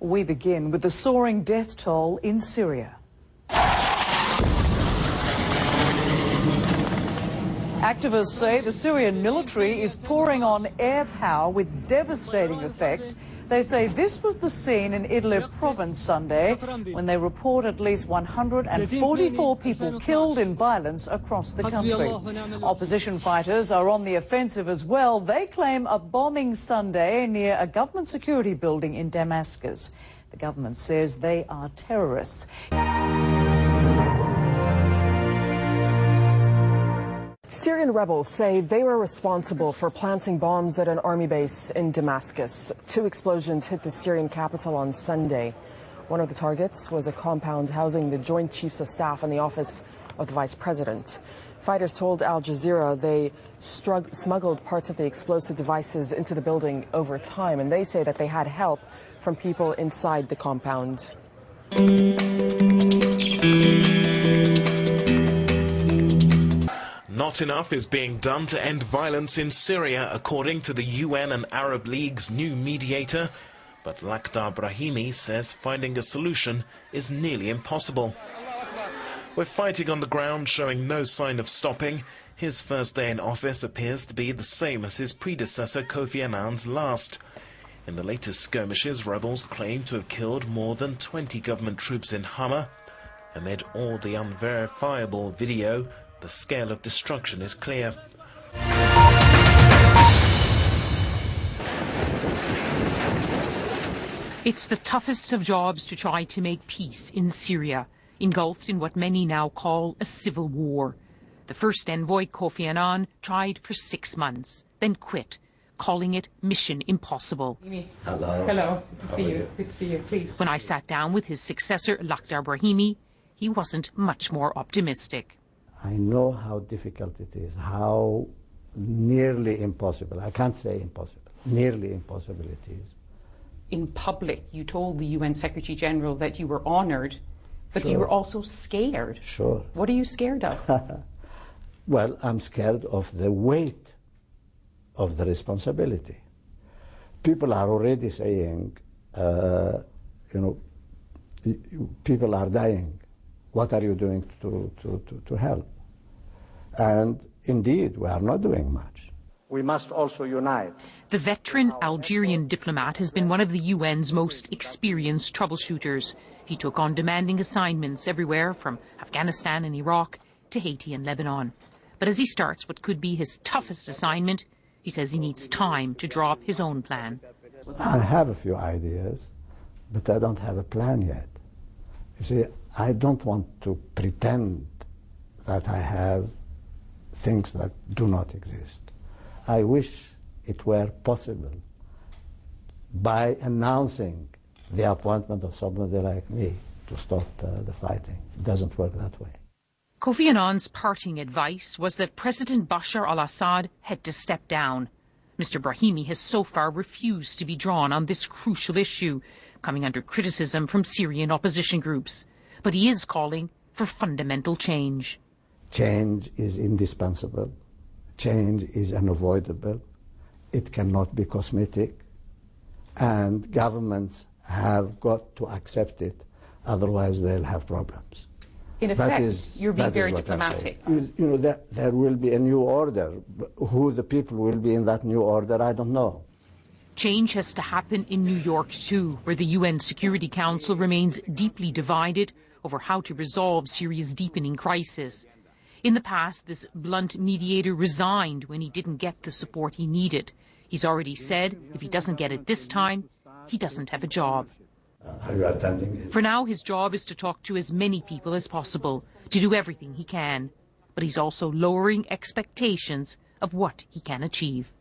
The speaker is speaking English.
We begin with the soaring death toll in Syria. Activists say the Syrian military is pouring on air power with devastating effect. They say this was the scene in Idlib province Sunday when they report at least 144 people killed in violence across the country. Opposition fighters are on the offensive as well. They claim a bombing Sunday near a government security building in Damascus. The government says they are terrorists. Syrian rebels say they were responsible for planting bombs at an army base in Damascus. 2 explosions hit the Syrian capital on Sunday. One of the targets was a compound housing the Joint Chiefs of Staff and the Office of the Vice President. Fighters told Al Jazeera they smuggled parts of the explosive devices into the building over time, and they say that they had help from people inside the compound. Not enough is being done to end violence in Syria, according to the UN and Arab League's new mediator. But Lakhdar Brahimi says finding a solution is nearly impossible. With fighting on the ground showing no sign of stopping, his first day in office appears to be the same as his predecessor Kofi Annan's last. In the latest skirmishes, rebels claim to have killed more than 20 government troops in Hama. Amid all the unverifiable video, the scale of destruction is clear. It's the toughest of jobs to try to make peace in Syria, engulfed in what many now call a civil war. The first envoy, Kofi Annan, tried for 6 months, then quit, calling it mission impossible. Hello. Hello. Good to see you. Good to see you. Please. When I sat down with his successor, Lakhdar Brahimi, he wasn't much more optimistic. I know how difficult it is, how nearly impossible. I can't say impossible. Nearly impossible it is. In public, you told the UN Secretary General that you were honored, but Sure. you were also scared. Sure. What are you scared of? Well, I'm scared of the weight of the responsibility. People are already saying, people are dying. What are you doing to help? And indeed, we are not doing much. We must also unite. The veteran Algerian diplomat has been one of the UN's most experienced troubleshooters. He took on demanding assignments everywhere from Afghanistan and Iraq to Haiti and Lebanon. But as he starts what could be his toughest assignment, he says he needs time to draw up his own plan. I have a few ideas, but I don't have a plan yet. You see, I don't want to pretend that I have things that do not exist. I wish it were possible by announcing the appointment of somebody like me to stop the fighting. It doesn't work that way. Kofi Annan's parting advice was that President Bashar al-Assad had to step down. Mr. Brahimi has so far refused to be drawn on this crucial issue, coming under criticism from Syrian opposition groups. But he is calling for fundamental change. Change is indispensable. Change is unavoidable. It cannot be cosmetic. And governments have got to accept it, otherwise they'll have problems. In effect, you're being very diplomatic. There will be a new order. Who the people will be in that new order, I don't know. Change has to happen in New York too, where the UN Security Council remains deeply divided over how to resolve Syria's deepening crisis. In the past, this blunt mediator resigned when he didn't get the support he needed. He's already said if he doesn't get it this time, he doesn't have a job. Are you attending? For now, his job is to talk to as many people as possible, to do everything he can. But he's also lowering expectations of what he can achieve.